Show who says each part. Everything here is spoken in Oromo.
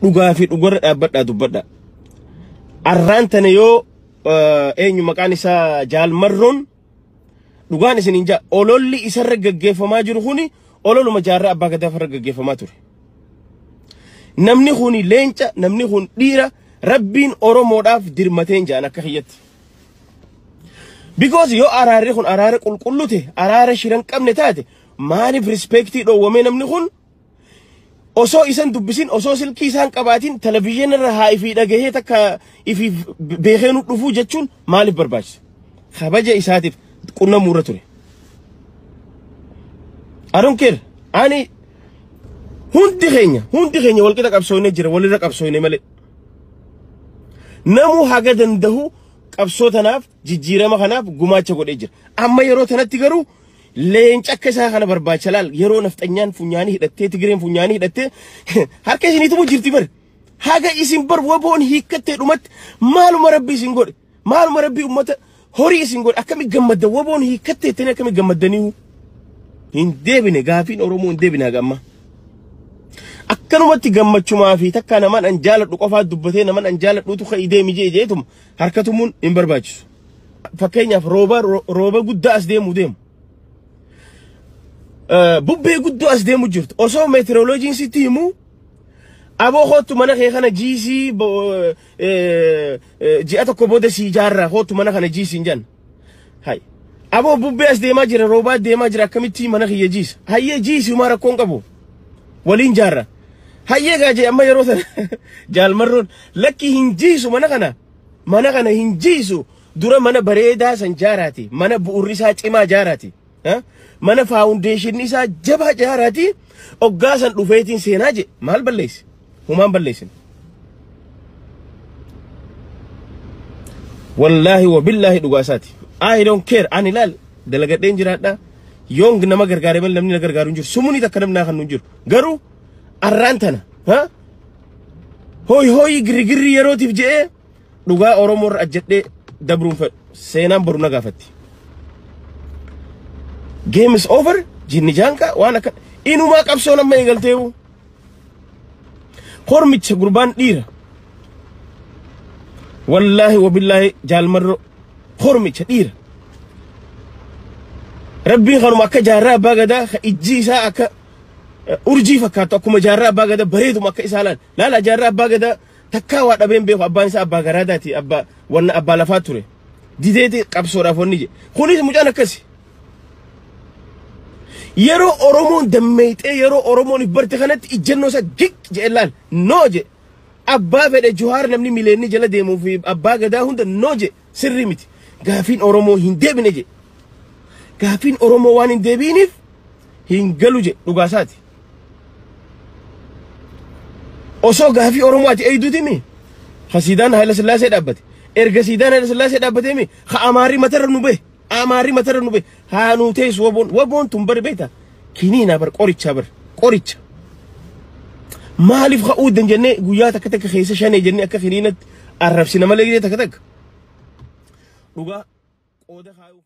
Speaker 1: dhugaa fi dhugarra dhaabbadhaa dubbadha. Arraan tana yoo eenyu maqaan isaa Jaalmarroon dhugaan isin inja ololli isarra gaggeeffamaa jiru kuni ololuma jaarraa abbaa gadaa farra gaggeeffamaa ture. Namni kuni leenca, namni kun dhiira, rabbiin Oromoodhaaf dirmateen jaan akka hiyyatti. Because yoo araarri kun araara qulqullute, araara shiran qabne taate, maaliif respectii dhoowwamee namni kun osoo isan dubbisin, osoo silkii isaan qabaatiin televizyinarra haa ifii dhagahee takka ifii beekee nu dhufuu jechuun maaliif barbaachisa? Kabaja isaatiif qunnamuu ture. I don't care. Ani hundi keenya wal qixa qabsoonee jira, walirra qabsoonee malee. Namu haga dandahu qabsoo tanaaf jijjiirama kanaaf gumaacha godhee jira. Amma yeroo tanatti garuu leenca akka isaa kana barbaacha laal yeroo nafxanyaan funyaanii hidhattee Tigireen funyaanii hidhattee harka isiniitu jirti bar. Haga isin bar waboon hiikkattee dhumatti maaluma rabbi isin godhe, maaluma rabbi ummata horii isin godhe akkami gammadda waboon hiikkattee tani akkami gammaddanii hin deebine gaafiin Oromoo hin deebine hagamma. Akkanumatti gammachumaa fi takka naman an jaaladhu qofaa dubbatee naman an jaaladhuutu ka'ii deemi jeetum harkatumuun hin barbaachisu. Fakkeenyaaf rooba guddaa as deemu. Bubbee guddoo as deemu jirtu. Osoo meteoroloojiin sitti himu aboo hootu mana kee kana jiisii ji'a tokko booda si ijaarra hootu mana kana jiisiin jan. Hay. Aboo bubbee as deemaa jira, roobaa deemaa jira akkamitti mana kiyya jiisa. Hayyee jiisii uma rakkoon qabu. Waliin jaarra. Hayyee gaajee amma yeroo sana Jaalmarroon lakki hin jiisu mana kana hin jiisu dura mana bareedaa san jaaraati, mana bu'urri isaa cimaa jaaraati, mana faawundeeshinni isaa jabaa jaaraati, oggaa san dhufeetiin seenaa je maal balleessi? Humaan balleessin. Wallaahi wa billaahi dhugaa isaati. I don't care. Ani laal dalagadheen jiraadha. Yoong nama gargaaree mal namni na gargaaru hin jiru. Sumuni takka namni kan hin jiru. Garuu arraan tana hooyi girigirri yerootiif je'ee dhugaa Oromoo irra ajjadhee dabruun fedhu seenaan boru na gaafatti. Game is over. Jinni jaanka waan akka inumaa qabsoon amma eegalteewu. Hormicha gurbaan dhiira. Wallaahi wa billaahi Jaalmarroo hormicha dhiira. Rabbiin kanuma akka jaarraa abbaa gadaa ijji isaa akka urjii fakkaatu akkuma jaarraa abbaa gadaa bareeduma akka isaa laala jaarraa abbaa gadaa takkaa waa dhabeen beeku abbaan isaa abbaa garaadaati wanna abbaa lafaa ture dideeti qabsoodhaaf wanni je kunis mucaan akkasi yeroo Oromoon dammeeyxee yeroo Oromoon barte kanatti ijjannoo isaa gig je laal noo je abbaa fedhe Johaar namni mileenni jala deemuu fi abbaa gadaa hunda noo je sirri miti gaafiin Oromoo hin deebine je gaafiin Oromoo waan hin deebiiniif hin galu je dhugaasaati. Osoo gaafii Oromoo ati eeyduuti mi? Hasiidaan Haayila Sillaasee dhaabbate. Erga Siidaan Haayila Sillaasee dhaabbatee mi? Ha Amaarri matarra nu bee. Amaarri matarra nu bee. Haa nuu teessu waboon tun bari beektaa? Kiniina bar qoricha. Maaliif ka'uu jennee guyyaa takka keessa shanee jennee akka kiniinatti arrabsina malee takka. Dhugaa qooda kaayuu.